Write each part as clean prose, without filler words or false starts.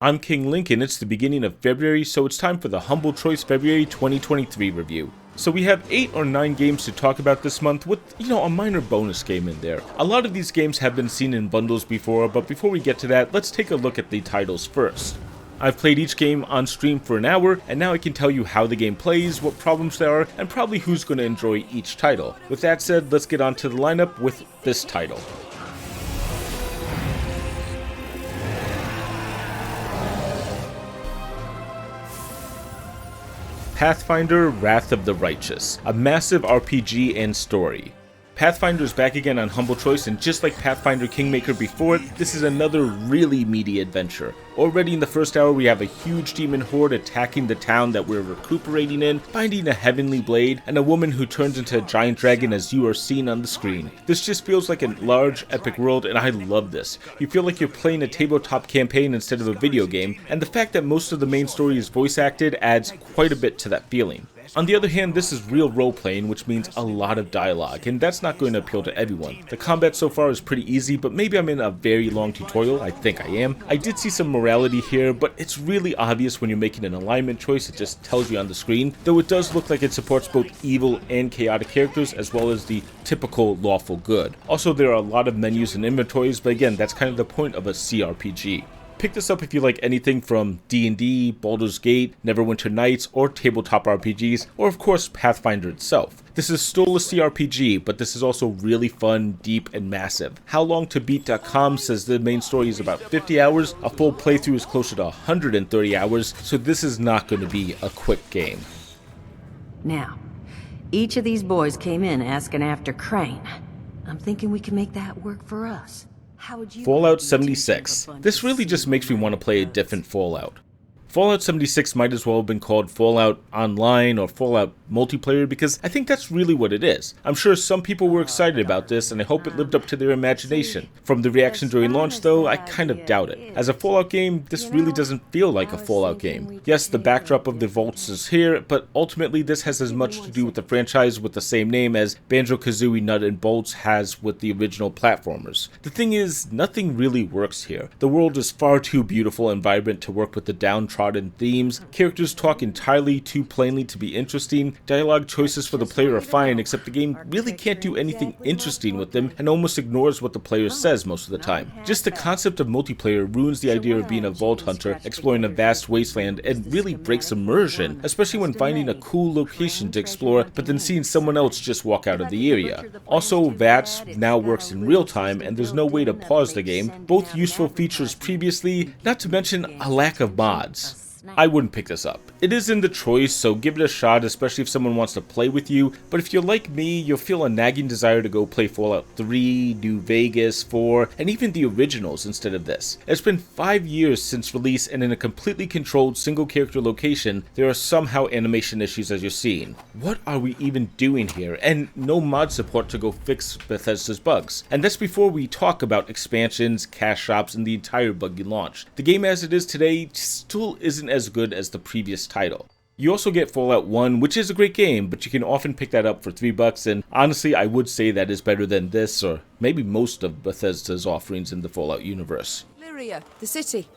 I'm King Lincoln. It's the beginning of February, so it's time for the Humble Choice February 2023 review. So we have 8 or 9 games to talk about this month with, a minor bonus game in there. A lot of these games have been seen in bundles before, but before we get to that, let's take a look at the titles first. I've played each game on stream for an hour, and now I can tell you how the game plays, what problems there are, and probably who's going to enjoy each title. With that said, let's get on to the lineup with this title. Pathfinder: Wrath of the Righteous, a massive RPG and story. Pathfinder is back again on Humble Choice, and just like Pathfinder Kingmaker before it, this is another really meaty adventure. Already in the first hour we have a huge demon horde attacking the town that we're recuperating in, finding a heavenly blade, and a woman who turns into a giant dragon as you are seen on the screen. This just feels like a large, epic world, and I love this. You feel like you're playing a tabletop campaign instead of a video game, and the fact that most of the main story is voice acted adds quite a bit to that feeling. On the other hand, this is real role-playing, which means a lot of dialogue, and that's not going to appeal to everyone. The combat so far is pretty easy, but maybe I'm in a very long tutorial. I think I am. I did see some morality here, but it's really obvious when you're making an alignment choice. It just tells you on the screen, though it does look like it supports both evil and chaotic characters, as well as the typical lawful good. Also, there are a lot of menus and inventories, but again, that's kind of the point of a CRPG. Pick this up if you like anything from D&D, Baldur's Gate, Neverwinter Nights, or tabletop RPGs, or of course Pathfinder itself. This is still a CRPG, but this is also really fun, deep, and massive. HowLongToBeat.com says the main story is about 50 hours, a full playthrough is closer to 130 hours, so this is not going to be a quick game. Now, each of these boys came in asking after Crane. I'm thinking we can make that work for us. Fallout 76. This really just makes me want to play a different Fallout. Fallout 76 might as well have been called Fallout Online or Fallout Multiplayer because I think that's really what it is. I'm sure some people were excited about this and I hope it lived up to their imagination. From the reaction during launch though, I kind of doubt it. As a Fallout game, this really doesn't feel like a Fallout game. Yes, the backdrop of the vaults is here, but ultimately this has as much to do with the franchise with the same name as Banjo-Kazooie Nut and Bolts has with the original platformers. The thing is, nothing really works here. The world is far too beautiful and vibrant to work with the downtrodden themes, characters talk entirely too plainly to be interesting, dialogue choices for the player are fine, except the game really can't do anything interesting with them and almost ignores what the player says most of the time. Just the concept of multiplayer ruins the idea of being a vault hunter, exploring a vast wasteland, and really breaks immersion, especially when finding a cool location to explore, but then seeing someone else just walk out of the area. Also, VATS now works in real time, and there's no way to pause the game, both useful features previously, not to mention a lack of mods. I wouldn't pick this up. It is in the choice, so give it a shot, especially if someone wants to play with you, but if you're like me, you'll feel a nagging desire to go play Fallout 3, New Vegas, 4, and even the originals instead of this. It's been 5 years since release, and in a completely controlled single-character location, there are somehow animation issues as you're seeing. What are we even doing here? And no mod support to go fix Bethesda's bugs. And that's before we talk about expansions, cash shops, and the entire buggy launch. The game as it is today still isn't as good as the previous title. You also get Fallout 1, which is a great game, but you can often pick that up for $3, and honestly I would say that is better than this, or maybe most of Bethesda's offerings in the Fallout universe. Lyria, the city.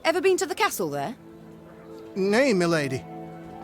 Ever been to the castle there? Nay, milady.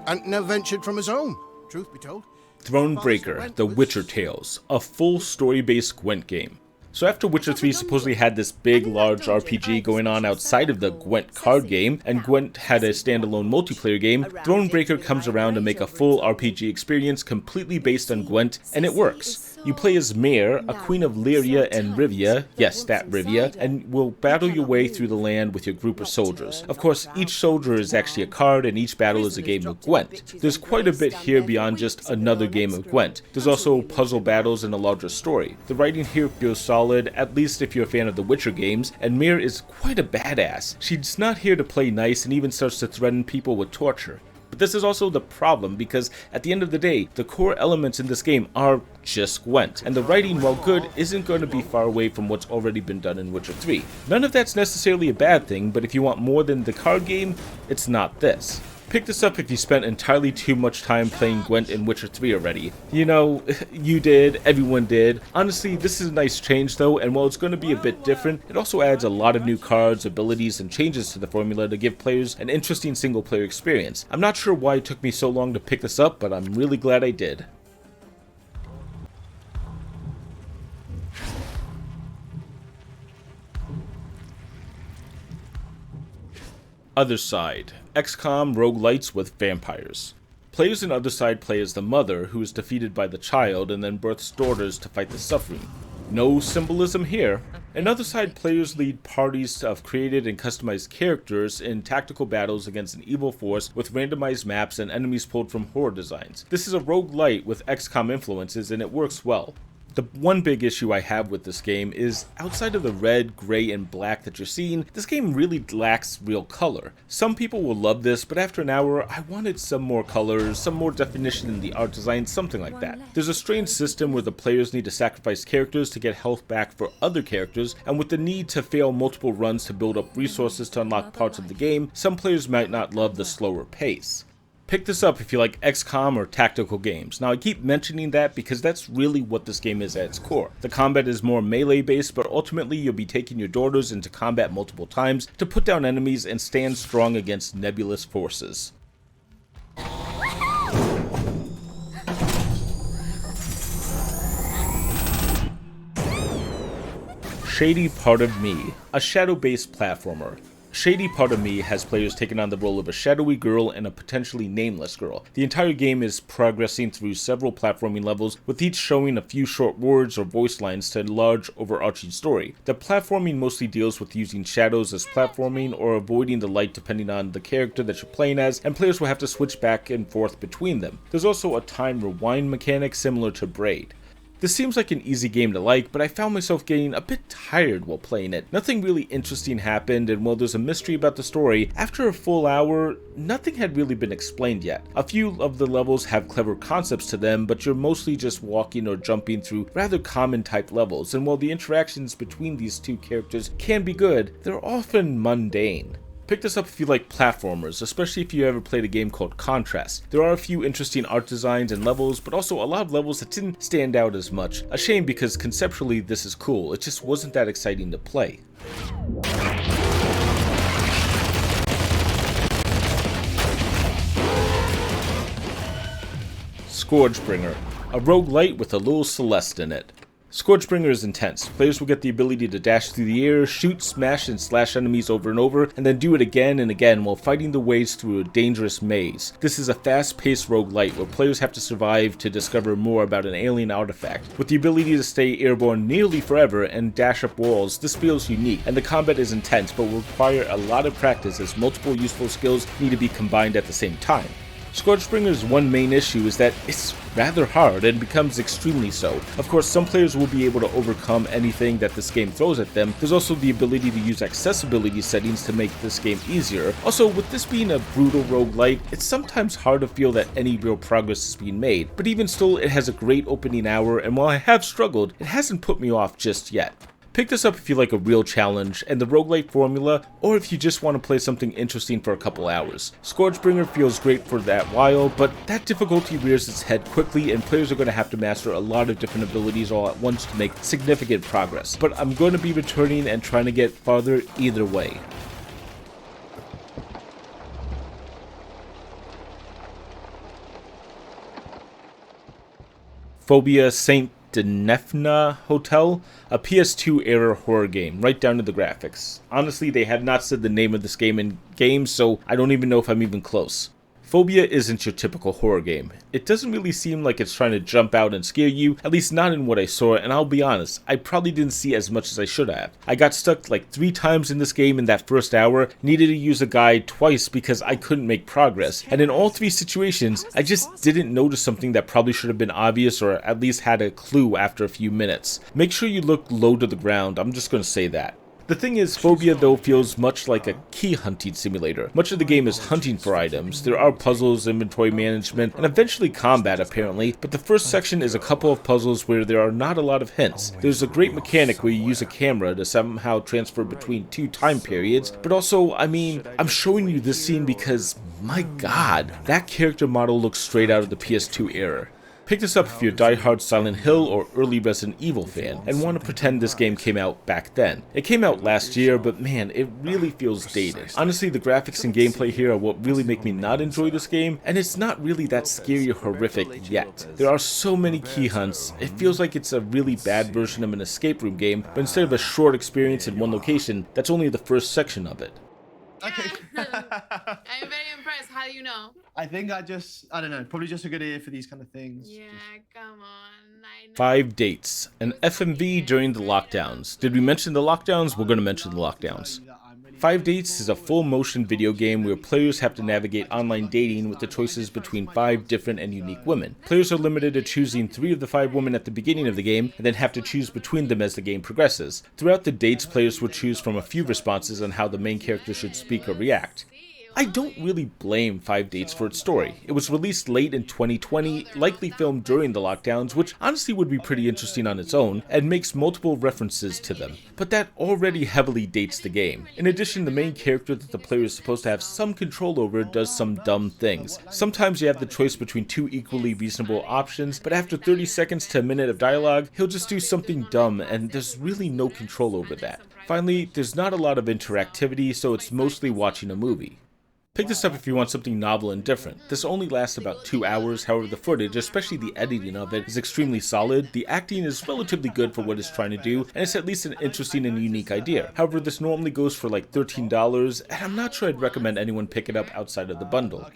And never ventured from his home, truth be told. Thronebreaker, The Witcher Tales, a full story-based Gwent game. So after Witcher 3 supposedly had this big, large RPG going on outside of the Gwent card game, and Gwent had a standalone multiplayer game, Thronebreaker comes around to make a full RPG experience completely based on Gwent, and it works. You play as Meve, a queen of Lyria and Rivia, yes, that Rivia, and will battle your way through the land with your group of soldiers. Of course, each soldier is actually a card, and each battle is a game of Gwent. There's quite a bit here beyond just another game of Gwent. There's also puzzle battles and a larger story. The writing here feels solid, at least if you're a fan of the Witcher games, and Meve is quite a badass. She's not here to play nice and even starts to threaten people with torture. But this is also the problem, because at the end of the day, the core elements in this game are just Gwent, and the writing, while good, isn't going to be far away from what's already been done in Witcher 3. None of that's necessarily a bad thing, but if you want more than the card game, it's not this. Pick this up if you spent entirely too much time playing Gwent in Witcher 3 already. You know, you did, everyone did. Honestly, this is a nice change though, and while it's going to be a bit different, it also adds a lot of new cards, abilities, and changes to the formula to give players an interesting single player experience. I'm not sure why it took me so long to pick this up, but I'm really glad I did. Othercide, XCOM roguelites with vampires. Players in Othercide play as the mother, who is defeated by the child and then births daughters to fight the suffering. No symbolism here. In Othercide, players lead parties of created and customized characters in tactical battles against an evil force with randomized maps and enemies pulled from horror designs. This is a roguelite with XCOM influences and it works well. The one big issue I have with this game is, outside of the red, gray, and black that you're seeing, this game really lacks real color. Some people will love this, but after an hour, I wanted some more colors, some more definition in the art design, something like that. There's a strange system where the players need to sacrifice characters to get health back for other characters, and with the need to fail multiple runs to build up resources to unlock parts of the game, some players might not love the slower pace. Pick this up if you like XCOM or tactical games. Now I keep mentioning that because that's really what this game is at its core. The combat is more melee based, but ultimately you'll be taking your daughters into combat multiple times to put down enemies and stand strong against nebulous forces. Shady Part of Me, a shadow-based platformer. Shady Part of Me has players taking on the role of a shadowy girl and a potentially nameless girl. The entire game is progressing through several platforming levels, with each showing a few short words or voice lines to a large overarching story. The platforming mostly deals with using shadows as platforming or avoiding the light depending on the character that you're playing as, and players will have to switch back and forth between them. There's also a time rewind mechanic similar to Braid. This seems like an easy game to like, but I found myself getting a bit tired while playing it. Nothing really interesting happened, and while there's a mystery about the story, after a full hour, nothing had really been explained yet. A few of the levels have clever concepts to them, but you're mostly just walking or jumping through rather common type levels, and while the interactions between these two characters can be good, they're often mundane. Pick this up if you like platformers, especially if you ever played a game called Contrast. There are a few interesting art designs and levels, but also a lot of levels that didn't stand out as much. A shame because conceptually this is cool, it just wasn't that exciting to play. Scourgebringer, a roguelite with a little Celeste in it. Scourgebringer is intense. Players will get the ability to dash through the air, shoot, smash, and slash enemies over and over, and then do it again and again while fighting their ways through a dangerous maze. This is a fast-paced roguelite where players have to survive to discover more about an alien artifact. With the ability to stay airborne nearly forever and dash up walls, this feels unique, and the combat is intense but will require a lot of practice as multiple useful skills need to be combined at the same time. Scourgebringer's one main issue is that it's rather hard and becomes extremely so. Of course, some players will be able to overcome anything that this game throws at them. There's also the ability to use accessibility settings to make this game easier. Also, with this being a brutal roguelite, it's sometimes hard to feel that any real progress is being made, but even still, it has a great opening hour, and while I have struggled, it hasn't put me off just yet. Pick this up if you like a real challenge and the roguelite formula, or if you just want to play something interesting for a couple hours. Scourgebringer feels great for that while, but that difficulty rears its head quickly and players are going to have to master a lot of different abilities all at once to make significant progress. But I'm going to be returning and trying to get farther either way. Fobia St. Dinfna Hotel, a PS2 era horror game, right down to the graphics. Honestly, they have not said the name of this game in games, so I don't even know if I'm even close. Fobia isn't your typical horror game. It doesn't really seem like it's trying to jump out and scare you, at least not in what I saw, and I'll be honest, I probably didn't see as much as I should have. I got stuck like 3 times in this game in that first hour, needed to use a guide twice because I couldn't make progress, and in all 3 situations, I just didn't notice something that probably should have been obvious or at least had a clue after a few minutes. Make sure you look low to the ground, I'm just gonna say that. The thing is, Fobia though feels much like a key hunting simulator. Much of the game is hunting for items. There are puzzles, inventory management, and eventually combat apparently, but the first section is a couple of puzzles where there are not a lot of hints. There's a great mechanic where you use a camera to somehow transfer between 2 time periods, but also, I mean, I'm showing you this scene because, my god, that character model looks straight out of the PS2 era. Pick this up if you're a diehard Silent Hill or early Resident Evil fan and want to pretend this game came out back then. It came out last year, but man, it really feels dated. Honestly, the graphics and gameplay here are what really make me not enjoy this game, and it's not really that scary or horrific yet. There are so many key hunts, it feels like it's a really bad version of an escape room game, but instead of a short experience in one location, that's only the first section of it. Okay. I'm very impressed. How do you know? I think I don't know, probably just a good ear for these kind of things. Yeah, come on. I know. 5 dates. An FMV during the lockdowns. Did we mention the lockdowns? We're going to mention the lockdowns. 5 Dates is a full-motion video game where players have to navigate online dating with the choices between 5 different and unique women. Players are limited to choosing 3 of the 5 women at the beginning of the game, and then have to choose between them as the game progresses. Throughout the dates, players will choose from a few responses on how the main character should speak or react. I don't really blame 5 Dates for its story. It was released late in 2020, likely filmed during the lockdowns, which honestly would be pretty interesting on its own, and makes multiple references to them. But that already heavily dates the game. In addition, the main character that the player is supposed to have some control over does some dumb things. Sometimes you have the choice between 2 equally reasonable options, but after 30 seconds to a minute of dialogue, he'll just do something dumb, and there's really no control over that. Finally, there's not a lot of interactivity, so it's mostly watching a movie. Pick this up if you want something novel and different. This only lasts about 2 hours, however the footage, especially the editing of it, is extremely solid, the acting is relatively good for what it's trying to do, and it's at least an interesting and unique idea. However, this normally goes for like $13, and I'm not sure I'd recommend anyone pick it up outside of the bundle.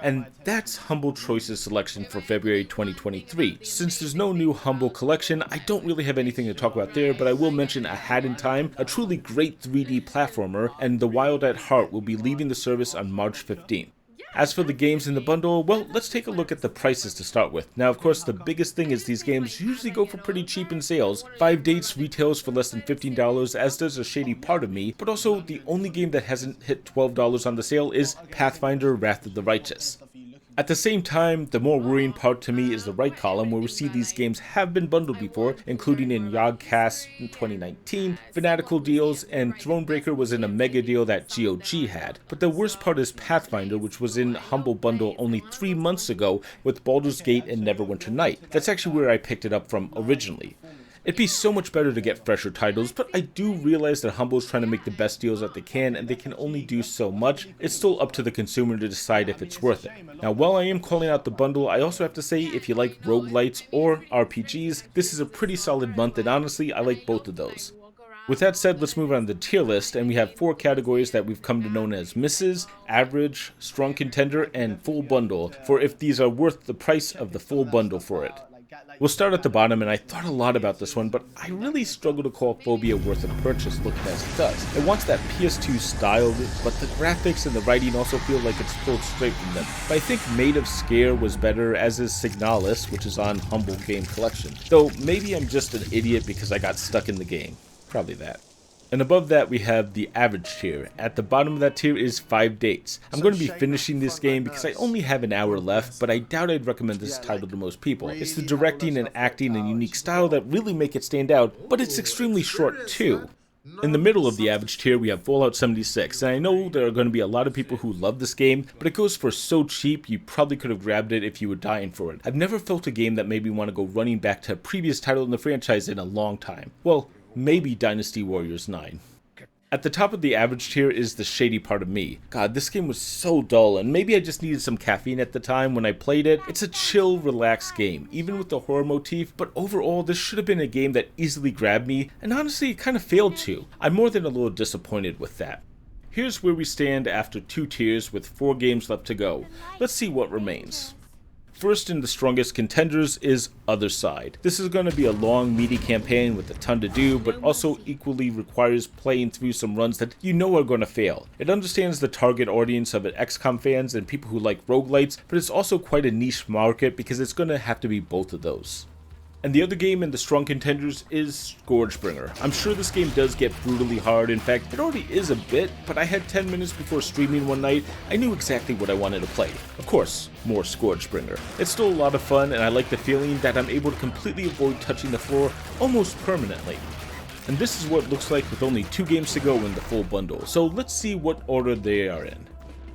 And that's Humble Choice's selection for February 2023. Since there's no new Humble collection, I don't really have anything to talk about there, but I will mention A Hat in Time, a truly great 3D platformer, and The Wild at Heart will be leaving the service on March 15th. As for the games in the bundle, well, let's take a look at the prices to start with. Now, of course, the biggest thing is these games usually go for pretty cheap in sales. 5 Dates retails for less than $15, as does A Shady Part of Me, but also the only game that hasn't hit $12 on the sale is Pathfinder: Wrath of the Righteous. At the same time, the more worrying part to me is the right column, where we see these games have been bundled before, including in Yogcast in 2019, Fanatical deals, and Thronebreaker was in a mega deal that GOG had. But the worst part is Pathfinder, which was in Humble Bundle only 3 months ago with Baldur's Gate and Neverwinter Night. That's actually where I picked it up from originally. It'd be so much better to get fresher titles, but I do realize that Humble is trying to make the best deals that they can, and they can only do so much. It's still up to the consumer to decide if it's worth it. Now, while I am calling out the bundle, I also have to say if you like roguelites or RPGs, this is a pretty solid month, and honestly, I like both of those. With that said, let's move on to the tier list, and we have 4 categories that we've come to know as Misses, Average, Strong Contender, and Full Bundle, for if these are worth the price of the full bundle for it. We'll start at the bottom, and I thought a lot about this one, but I really struggle to call Fobia worth a purchase looking as it does. It wants that PS2 style, but the graphics and the writing also feel like it's pulled straight from them. But I think Made of Scare was better, as is Signalis, which is on Humble Game Collection. Though maybe I'm just an idiot because I got stuck in the game. Probably that. And above that we have the average tier. At the bottom of that tier is 5 Dates. I'm going to be finishing this game because I only have an hour left, but I doubt I'd recommend this title to most people. It's the directing and acting and unique style that really make it stand out, but it's extremely short too. In the middle of the average tier we have Fallout 76, and I know there are going to be a lot of people who love this game, but it goes for so cheap you probably could have grabbed it if you were dying for it. I've never felt a game that made me want to go running back to a previous title in the franchise in a long time. Well, maybe Dynasty Warriors 9. At the top of the average tier is the Shady Part of Me. God, this game was so dull, and maybe I just needed some caffeine at the time when I played it. It's a chill, relaxed game, even with the horror motif, but overall this should have been a game that easily grabbed me, and honestly it kind of failed to. I'm more than a little disappointed with that. Here's where we stand after 2 tiers with 4 games left to go. Let's see what remains. First in the strongest contenders is Othercide. This is going to be a long, meaty campaign with a ton to do, but also equally requires playing through some runs that you know are going to fail. It understands the target audience of XCOM fans and people who like roguelites, but it's also quite a niche market because it's going to have to be both of those. And the other game in the strong contenders is Scourgebringer. I'm sure this game does get brutally hard. In fact, it already is a bit, but I had 10 minutes before streaming one night. I knew exactly what I wanted to play. Of course, more Scourgebringer. It's still a lot of fun, and I like the feeling that I'm able to completely avoid touching the floor almost permanently. And this is what it looks like with only 2 games to go in the full bundle, so let's see what order they are in.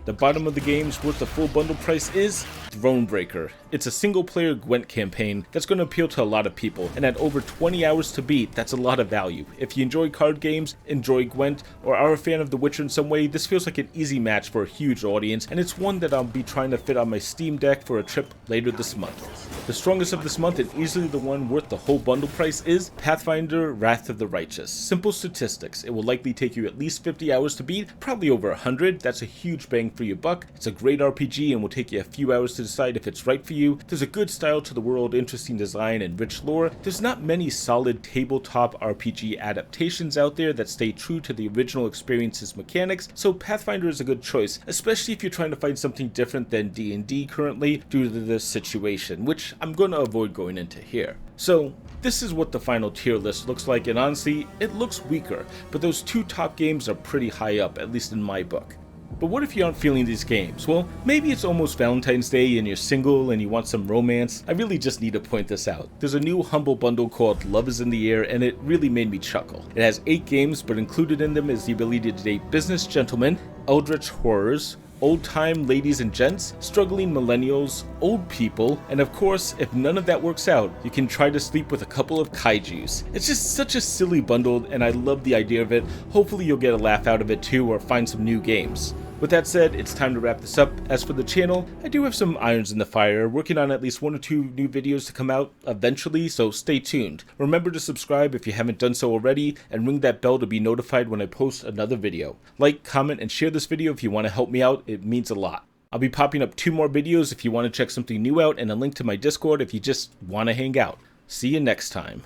The bottom of the games what the full bundle price is Thronebreaker. It's a single player Gwent campaign that's going to appeal to a lot of people, and at over 20 hours to beat, that's a lot of value. If you enjoy card games, enjoy Gwent, or are a fan of The Witcher in some way, this feels like an easy match for a huge audience, and it's one that I'll be trying to fit on my Steam Deck for a trip later this month. The strongest of this month, and easily the one worth the whole bundle price, is Pathfinder Wrath of the Righteous. Simple statistics. It will likely take you at least 50 hours to beat, probably over 100. That's a huge bang for your buck. It's a great RPG and will take you a few hours to decide if it's right for you. There's a good style to the world, interesting design, and rich lore. There's not many solid tabletop RPG adaptations out there that stay true to the original experience's mechanics, so Pathfinder is a good choice, especially if you're trying to find something different than D&D currently due to this situation, which I'm going to avoid going into here. So this is what the final tier list looks like, and honestly, it looks weaker, but those 2 top games are pretty high up, at least in my book. But what if you aren't feeling these games? Well, maybe it's almost Valentine's Day and you're single and you want some romance. I really just need to point this out. There's a new humble bundle called Love is in the Air, and it really made me chuckle. It has 8 games, but included in them is the ability to date business gentlemen, eldritch horrors, old-time ladies and gents, struggling millennials, old people, and of course, if none of that works out, you can try to sleep with a couple of kaijus. It's just such a silly bundle, and I love the idea of it. Hopefully you'll get a laugh out of it too, or find some new games. With that said, it's time to wrap this up. As for the channel, I do have some irons in the fire, working on at least 1 or 2 new videos to come out eventually, so stay tuned. Remember to subscribe if you haven't done so already, and ring that bell to be notified when I post another video. Like, comment, and share this video if you want to help me out, it means a lot. I'll be popping up 2 more videos if you want to check something new out, and a link to my Discord if you just want to hang out. See you next time.